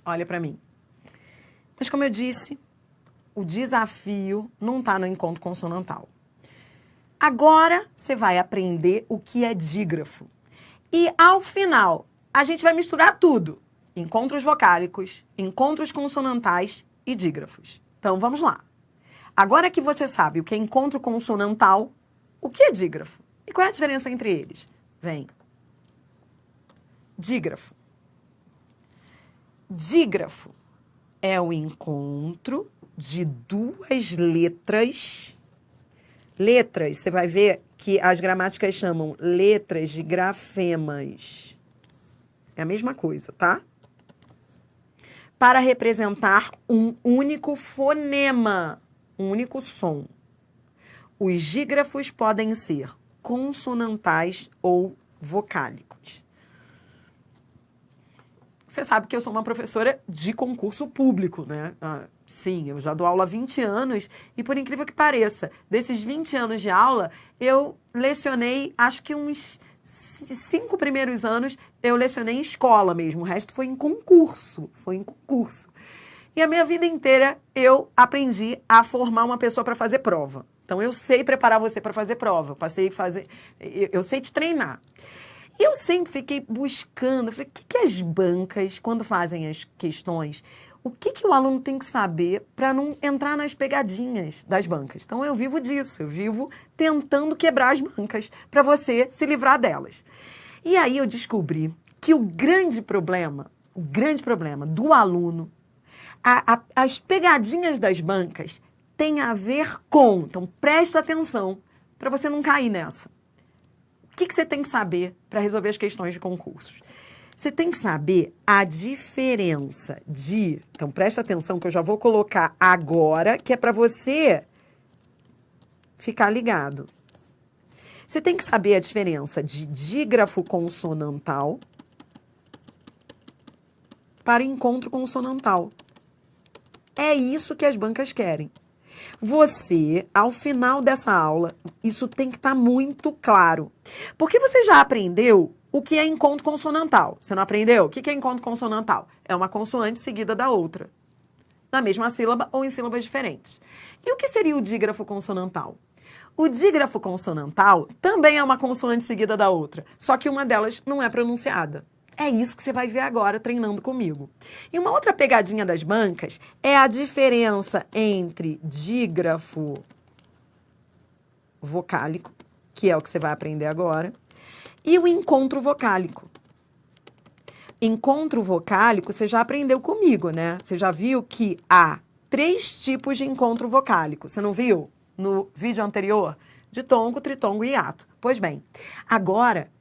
Olha para mim. Mas como eu disse, o desafio não está no encontro consonantal. Agora você vai aprender o que é dígrafo. E ao final, a gente vai misturar tudo. Encontros vocálicos, encontros consonantais e dígrafos. Então vamos lá. Agora que você sabe o que é encontro consonantal, o que é dígrafo? E qual é a diferença entre eles? Vem. Dígrafo. Dígrafo é o encontro de duas letras. Letras, você vai ver que as gramáticas chamam letras de grafemas. É a mesma coisa, tá? Para representar um único fonema, um único som. Os dígrafos podem ser consonantais ou vocálicos. Você sabe que eu sou uma professora de concurso público, né? Sim, eu já dou aula há 20 anos e, por incrível que pareça, desses 20 anos de aula, eu lecionei, acho que uns 5 primeiros anos, eu lecionei em escola mesmo. O resto foi em concurso, E a minha vida inteira eu aprendi a formar uma pessoa para fazer prova. Então, eu sei preparar você para fazer prova. Eu sei te treinar. E eu sempre fiquei buscando, falei, o que as bancas, quando fazem as questões, o que o aluno tem que saber para não entrar nas pegadinhas das bancas? Então, eu vivo disso, eu vivo tentando quebrar as bancas para você se livrar delas. E aí eu descobri que o grande problema do aluno, as pegadinhas das bancas têm a ver com, então presta atenção para você não cair nessa. O que você tem que saber para resolver as questões de concursos? Você tem que saber a diferença de... Então, presta atenção que eu já vou colocar agora, que é para você ficar ligado. Você tem que saber a diferença de dígrafo consonantal para encontro consonantal. É isso que as bancas querem. Você, ao final dessa aula, isso tem que estar muito claro. Porque você já aprendeu o que é encontro consonantal. Você não aprendeu? O que é encontro consonantal? É uma consoante seguida da outra, na mesma sílaba ou em sílabas diferentes. E o que seria o dígrafo consonantal? O dígrafo consonantal também é uma consoante seguida da outra, só que uma delas não é pronunciada. É isso que você vai ver agora treinando comigo. E uma outra pegadinha das bancas é a diferença entre dígrafo vocálico, que é o que você vai aprender agora, e o encontro vocálico. Encontro vocálico, você já aprendeu comigo, né? Você já viu que há 3 tipos de encontro vocálico. Você não viu no vídeo anterior? Ditongo, tritongo e hiato. Pois bem, agora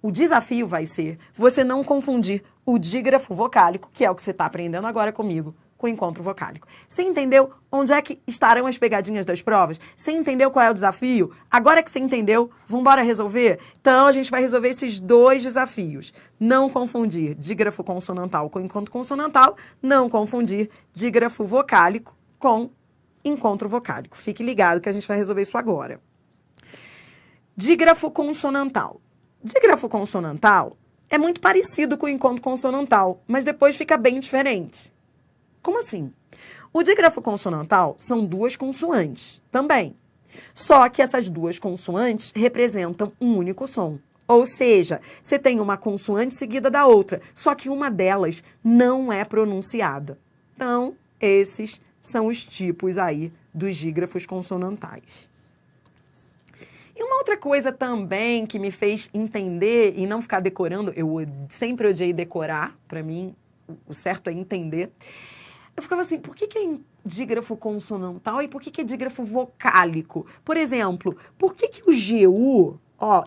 o desafio vai ser você não confundir o dígrafo vocálico, que é o que você está aprendendo agora comigo, com o encontro vocálico. Você entendeu onde é que estarão as pegadinhas das provas? Você entendeu qual é o desafio? Agora que você entendeu, vamos embora resolver? Então, a gente vai resolver esses 2 desafios. Não confundir dígrafo consonantal com encontro consonantal, não confundir dígrafo vocálico com encontro vocálico. Fique ligado que a gente vai resolver isso agora. Dígrafo consonantal. Dígrafo consonantal é muito parecido com o encontro consonantal, mas depois fica bem diferente. Como assim? O dígrafo consonantal são 2 consoantes também. Só que essas 2 consoantes representam um único som. Ou seja, você tem uma consoante seguida da outra, só que uma delas não é pronunciada. Então, esses são os tipos aí dos dígrafos consonantais. E uma outra coisa também que me fez entender e não ficar decorando, eu sempre odiei decorar, para mim o certo é entender. Eu ficava assim, por que é dígrafo consonantal e por que é dígrafo vocálico? Por exemplo, por que o GU, o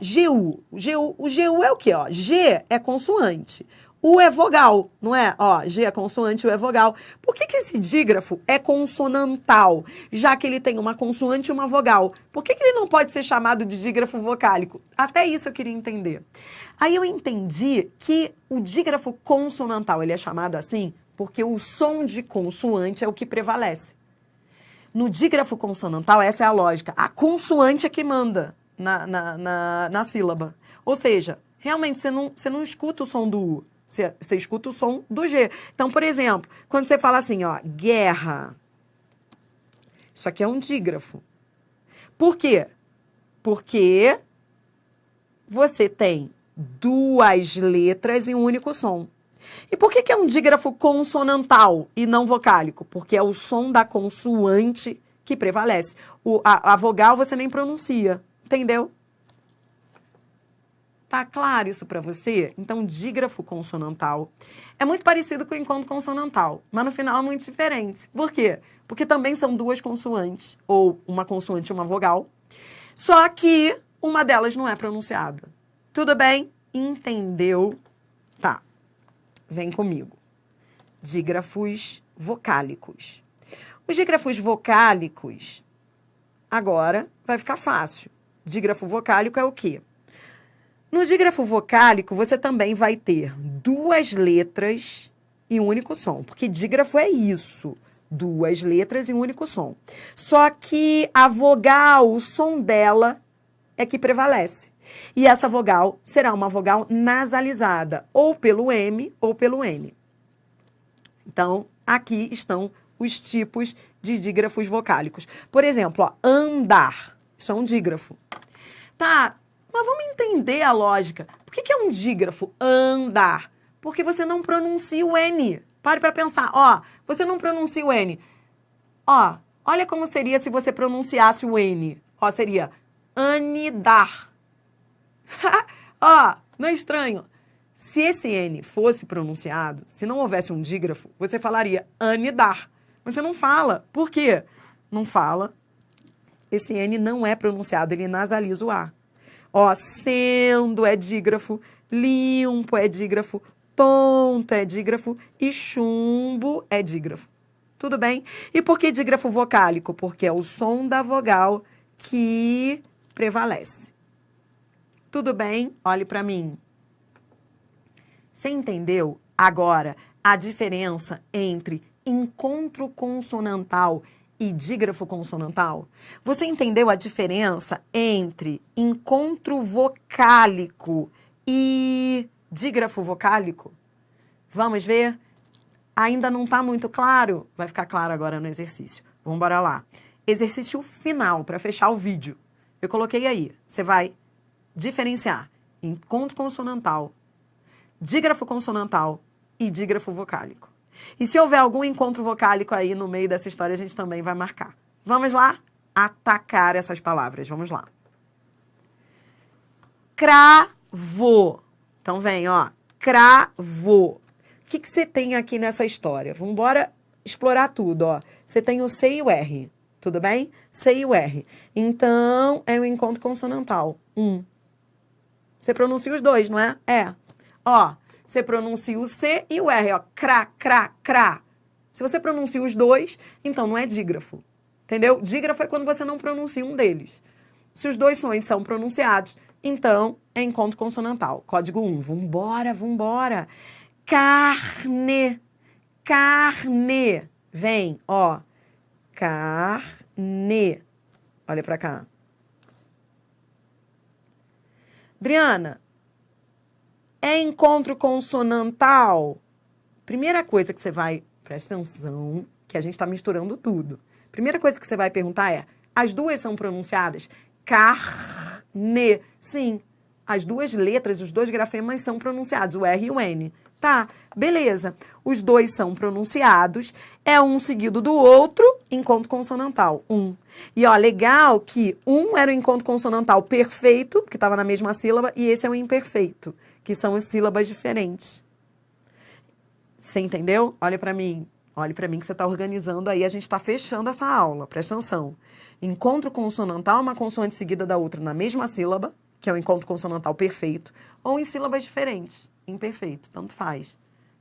GU é o quê? G é consoante. U é vogal, não é? G é consoante, U é vogal. Por que esse dígrafo é consonantal, já que ele tem uma consoante e uma vogal? Por que ele não pode ser chamado de dígrafo vocálico? Até isso eu queria entender. Aí eu entendi que o dígrafo consonantal, ele é chamado assim porque o som de consoante é o que prevalece. No dígrafo consonantal, essa é a lógica. A consoante é que manda na sílaba. Ou seja, realmente você não escuta o som do U. Você escuta o som do G. Então, por exemplo, quando você fala assim, ó, guerra. Isso aqui é um dígrafo. Por quê? Porque você tem duas letras e um único som. E por que é um dígrafo consonantal e não vocálico? Porque é o som da consoante que prevalece. A vogal você nem pronuncia, entendeu? Tá claro isso para você? Então, dígrafo consonantal é muito parecido com o encontro consonantal, mas no final é muito diferente. Por quê? Porque também são duas consoantes, ou uma consoante e uma vogal, só que uma delas não é pronunciada. Tudo bem? Entendeu? Tá. Vem comigo. Dígrafos vocálicos. Os dígrafos vocálicos, agora vai ficar fácil. Dígrafo vocálico é o quê? No dígrafo vocálico, você também vai ter duas letras e um único som. Porque dígrafo é isso. Duas letras e um único som. Só que a vogal, o som dela é que prevalece. E essa vogal será uma vogal nasalizada, ou pelo M ou pelo N. Então, aqui estão os tipos de dígrafos vocálicos. Por exemplo, ó, andar. Isso é um dígrafo. Tá, mas vamos entender a lógica. Por que é um dígrafo andar? Porque você não pronuncia o N. Pare para pensar. Ó, você não pronuncia o N. Ó, olha como seria se você pronunciasse o N. Ó, seria anidar. Ó, não é estranho? Se esse N fosse pronunciado, se não houvesse um dígrafo, você falaria anidar. Mas você não fala. Por quê? Não fala. Esse N não é pronunciado, ele nasaliza o A. Ó, sendo é dígrafo, limpo é dígrafo, tonto é dígrafo e chumbo é dígrafo. Tudo bem? E por que dígrafo vocálico? Porque é o som da vogal que prevalece. Tudo bem? Olhe para mim. Você entendeu agora a diferença entre encontro consonantal e dígrafo consonantal? Você entendeu a diferença entre encontro vocálico e dígrafo vocálico? Vamos ver? Ainda não está muito claro? Vai ficar claro agora no exercício. Vamos embora lá. Exercício final, para fechar o vídeo. Eu coloquei aí. Você vai diferenciar encontro consonantal, dígrafo consonantal e dígrafo vocálico. E se houver algum encontro vocálico aí no meio dessa história, a gente também vai marcar. Vamos lá? Atacar essas palavras. Vamos lá. Cravou. Então vem, ó. Cravou. O que você tem aqui nessa história? Vamos embora explorar tudo, ó. Você tem o C e o R. Tudo bem? C e o R. Então, é o encontro consonantal. Você pronuncia os dois, não é? É. Ó, você pronuncia o C e o R, ó. Crá, crá, crá. Se você pronuncia os dois, então não é dígrafo. Entendeu? Dígrafo é quando você não pronuncia um deles. Se os dois sons são pronunciados, então é encontro consonantal. Código 1. Vambora, vambora. Carne. Carne. Vem, ó. Carne. Olha pra cá. Adriana, é encontro consonantal? Primeira coisa que você vai... Presta atenção, que a gente está misturando tudo. Primeira coisa que você vai perguntar é, as duas são pronunciadas? Carne. Sim, as duas letras, os dois grafemas são pronunciados, o R e o N. Tá, beleza. Os dois são pronunciados, é um seguido do outro, encontro consonantal, E, ó, legal que era o encontro consonantal perfeito, que estava na mesma sílaba, e esse é o imperfeito, que são as sílabas diferentes. Você entendeu? Olha para mim. Olhe para mim que você está organizando aí, a gente está fechando essa aula, presta atenção. Encontro consonantal é uma consoante seguida da outra na mesma sílaba, que é o encontro consonantal perfeito, ou em sílabas diferentes, imperfeito, tanto faz.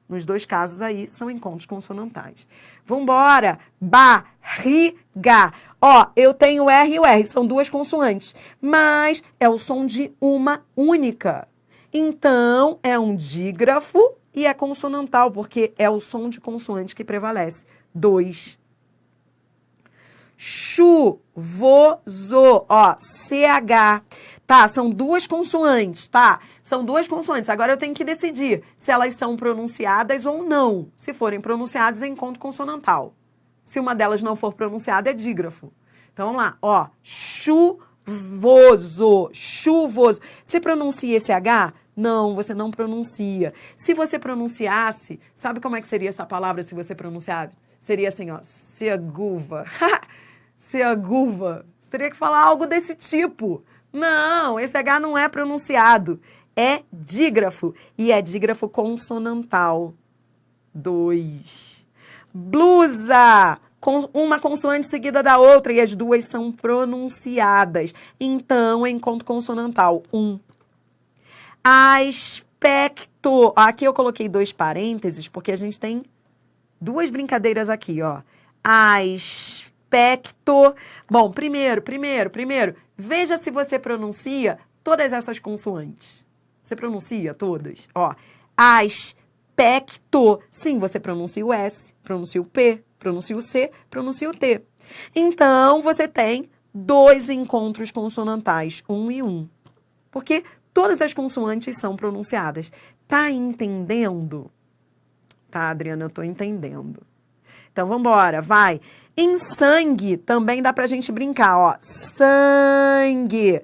Nos dois casos aí, são encontros consonantais. Vambora! Barriga. Ó, eu tenho R e o R, são duas consoantes, mas é o som de uma única. Então, é um dígrafo e é consonantal, porque é o som de consoante que prevalece. 2. Chuvoso. Ó, CH. Tá, são duas consoantes, tá? São duas consoantes. Agora eu tenho que decidir se elas são pronunciadas ou não. Se forem pronunciadas, é encontro consonantal. Se uma delas não for pronunciada, é dígrafo. Então, vamos lá. Ó, chuvoso, chuvoso. Você pronuncia esse H? Não, você não pronuncia. Se você pronunciasse, sabe como é que seria essa palavra se você pronunciasse? Seria assim, ó, seaguva. Seaguva. Você teria que falar algo desse tipo. Não, esse H não é pronunciado. É dígrafo. E é dígrafo consonantal. 2. Blusa. Uma consoante seguida da outra e as duas são pronunciadas. Então, é encontro consonantal. 1. Aspecto. Aqui eu coloquei 2 parênteses porque a gente tem 2 brincadeiras aqui, ó. Aspecto. Bom, primeiro, veja se você pronuncia todas essas consoantes. Você pronuncia todas? Ó, aspecto. Sim, você pronuncia o S, pronuncia o P, pronuncia o C, pronuncia o T. Então, você tem 2 encontros consonantais, 1 e 1. Porque todas as consoantes são pronunciadas. Tá entendendo? Tá, Adriana, eu tô entendendo. Então, vamos embora, vai. Em sangue, também dá pra gente brincar, ó. Sangue.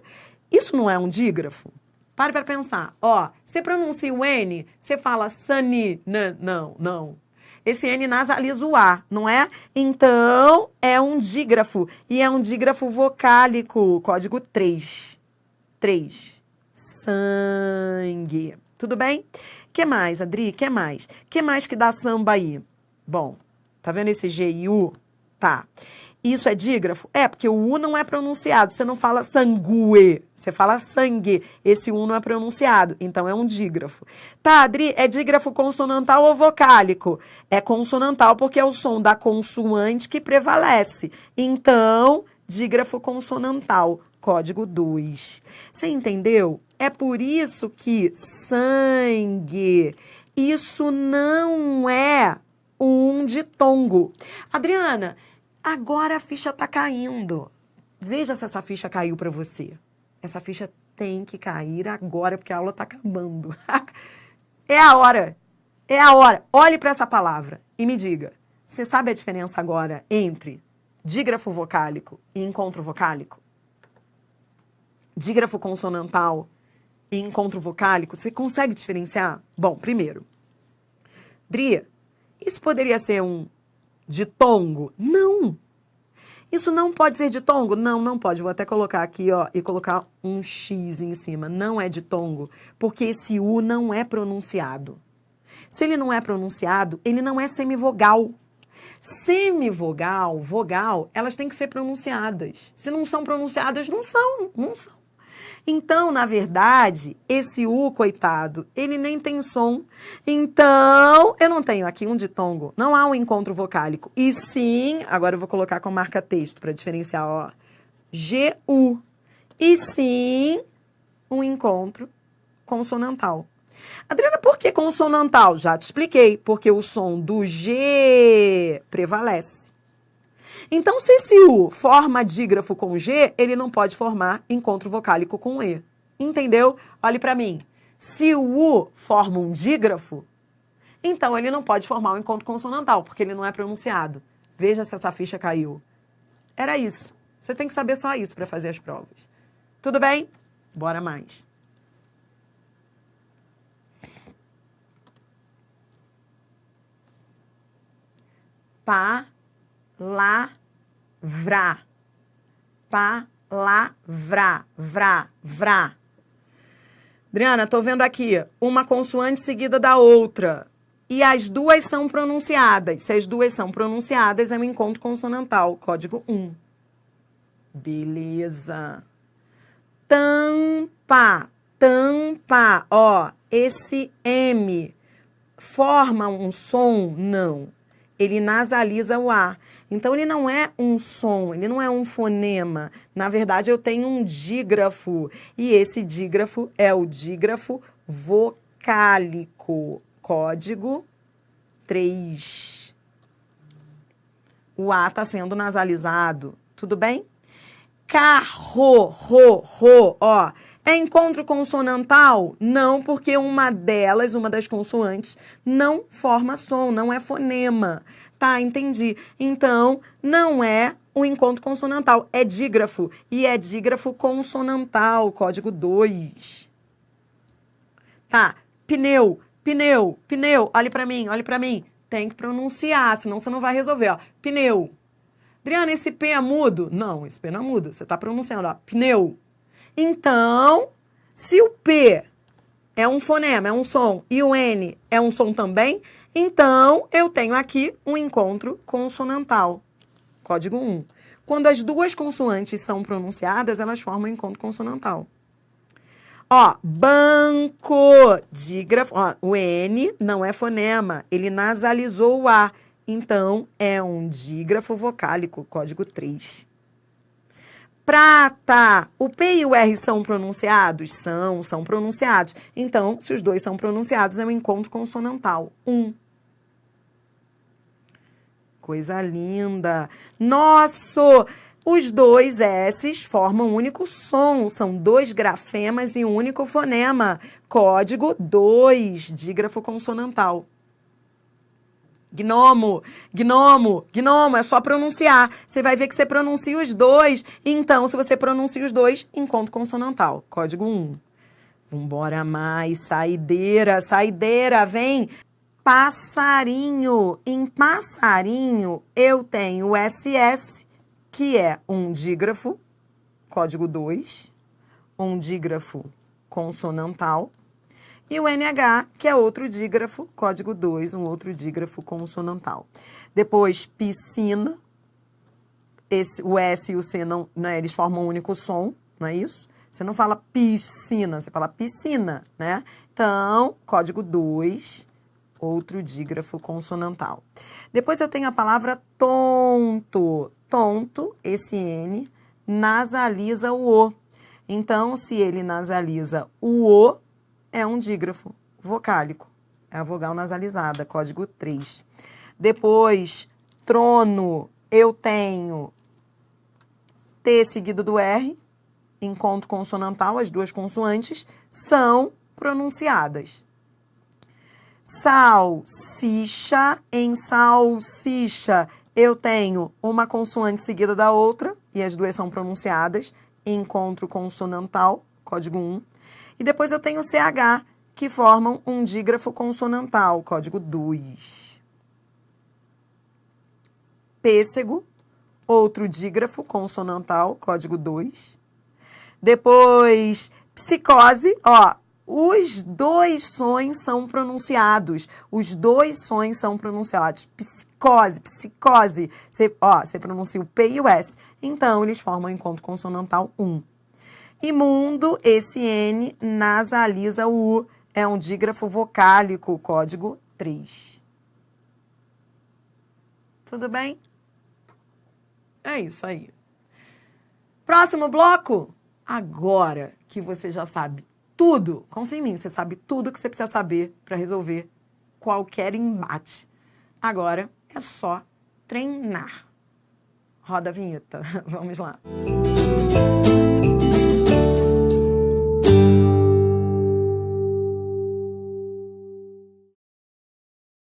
Isso não é um dígrafo? Pare pra pensar. Ó, você pronuncia o N, você fala sani. Não. Esse N nasaliza o A, não é? Então, é um dígrafo. E é um dígrafo vocálico. Código 3. 3. Sangue. Tudo bem? Que mais, Adri? Que mais? Que mais que dá samba aí? Bom, tá vendo esse G e U? Tá. Isso é dígrafo? É, porque o U não é pronunciado. Você não fala sangue, você fala sangue. Esse U não é pronunciado, então é um dígrafo. Tá, Adri, é dígrafo consonantal ou vocálico? É consonantal porque é o som da consoante que prevalece. Então, dígrafo consonantal, código 2. Você entendeu? É por isso que sangue, isso não é um ditongo. Adriana, agora a ficha tá caindo. Veja se essa ficha caiu para você. Essa ficha tem que cair agora, porque a aula tá acabando. É a hora. É a hora. Olhe para essa palavra e me diga. Você sabe a diferença agora entre dígrafo vocálico e encontro vocálico? Dígrafo consonantal e encontro vocálico? Você consegue diferenciar? Bom, primeiro. Dri, isso poderia ser um ditongo? Não. Isso não pode ser ditongo? Não, não pode. Vou até colocar aqui, ó, e colocar um X em cima. Não é ditongo, porque esse U não é pronunciado. Se ele não é pronunciado, ele não é semivogal. Semivogal, vogal, elas têm que ser pronunciadas. Se não são pronunciadas, não são. Então, na verdade, esse U, coitado, ele nem tem som. Então, eu não tenho aqui um ditongo. Não há um encontro vocálico. E sim, agora eu vou colocar com marca-texto para diferenciar, ó. G-U. E sim, um encontro consonantal. Adriana, por que consonantal? Já te expliquei. Porque o som do G prevalece. Então, se esse U forma dígrafo com G, ele não pode formar encontro vocálico com E. Entendeu? Olhe para mim. Se o U forma um dígrafo, então ele não pode formar um encontro consonantal, porque ele não é pronunciado. Veja se essa ficha caiu. Era isso. Você tem que saber só isso para fazer as provas. Tudo bem? Bora mais. Palavra. Palavra. Vrá. Adriana, tô vendo aqui uma consoante seguida da outra. E as duas são pronunciadas. Se as duas são pronunciadas, é um encontro consonantal. Código 1. Beleza. Tampa. Ó, esse M forma um som? Não. Ele nasaliza o A. Então, ele não é um som, ele não é um fonema. Na verdade, eu tenho um dígrafo. E esse dígrafo é o dígrafo vocálico. Código 3. O A está sendo nasalizado. Tudo bem? Carro, ó. É encontro consonantal? Não, porque uma das consoantes, não forma som, não é fonema. Tá, entendi. Então, não é um encontro consonantal, é dígrafo. E é dígrafo consonantal, código 2. Tá, pneu, pneu, pneu. Olhe pra mim, olhe pra mim. Tem que pronunciar, senão você não vai resolver, ó. Pneu. Adriana, esse P é mudo? Não, esse P não é mudo. Você tá pronunciando, ó. Pneu. Então, se o P é um fonema, é um som, e o N é um som também, então eu tenho aqui um encontro consonantal. Código 1. Quando as duas consoantes são pronunciadas, elas formam encontro consonantal. Ó, banco, dígrafo. Ó, o N não é fonema, ele nasalizou o A. Então, é um dígrafo vocálico, código 3. Prata. O P e o R são pronunciados? São pronunciados. Então, se os dois são pronunciados, é um encontro consonantal. 1. Coisa linda. Nosso! Os dois S's formam um único som. São 2 grafemas e um único fonema. Código 2, dígrafo consonantal. Gnomo, gnomo, gnomo, é só pronunciar. Você vai ver que você pronuncia os dois. Então, se você pronuncia os dois, encontro consonantal. Código 1. Vambora mais, saideira, saideira, vem. Passarinho. Em passarinho, eu tenho o SS, que é um dígrafo, código 2, um dígrafo consonantal. E o NH, que é outro dígrafo, código 2, um outro dígrafo consonantal. Depois, piscina. O S e o C, não, né, eles formam um único som, não é isso? Você não fala piscina, você fala piscina, né? Então, código 2, outro dígrafo consonantal. Depois eu tenho a palavra tonto. Tonto, esse N, nasaliza o O. Então, se ele nasaliza o O, é um dígrafo vocálico. É a vogal nasalizada, código 3. Depois, trono, eu tenho T seguido do R, encontro consonantal, as duas consoantes são pronunciadas. Salsicha, em salsicha, eu tenho uma consoante seguida da outra, e as duas são pronunciadas, encontro consonantal, código 1. E depois eu tenho CH, que formam um dígrafo consonantal, código 2. Pêssego, outro dígrafo consonantal, código 2. Depois, psicose, ó, os dois sons são pronunciados. Os dois sons são pronunciados. Psicose, psicose. Você pronuncia o P e o S. Então, eles formam encontro consonantal 1. Imundo, esse N nasaliza o U. É um dígrafo vocálico, código 3. Tudo bem? É isso aí. Próximo bloco. Agora que você já sabe tudo, confia em mim, você sabe tudo que você precisa saber para resolver qualquer embate. Agora é só treinar. Roda a vinheta. Vamos lá.